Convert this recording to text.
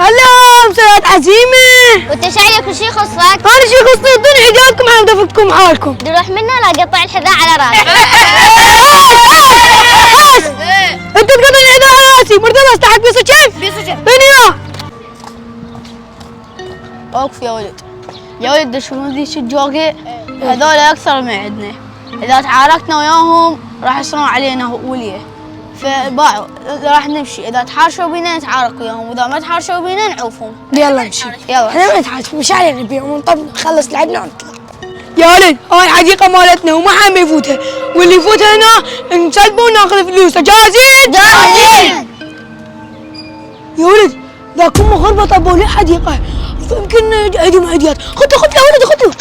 هلا مسرات عزيمة. وانت شايلك وشي خصك؟ أنا شي خصني ادوني حجابكم على دفتكم حالكم. نروح منا لا قطع الحذاء على راسك. أنت تقطع الحذاء على راسي، مرتضى استحق بيسو كم؟ بيسو كم؟ بيني إياه. وقف يا ولد. يا ولد شنو ذيك الجوقة؟ هذول أكثر من عندنا. إذا تعاركنا وياهم راح يصيرون علينا وليه. فباعوا راح نمشي، إذا تحاشوا بينا نتعارك وياهم، وإذا ما تحاشوا بينا نعوفهم. يلا نمشي. يلا. احنا ما نتحاسب، مش علينا نبيع ونطب نخلص لعبنا ونطلع. يا ولد هاي الحديقة مالتنا وما حد يفوتها، واللي يفوت هنا نسلبه وناخذ فلوسه، جاهزين؟ جاهزين. يا ولد ذاك هم غربة طبوا لي حديقة، يمكن عندهم هديات، خذوا يا ولد خذوا.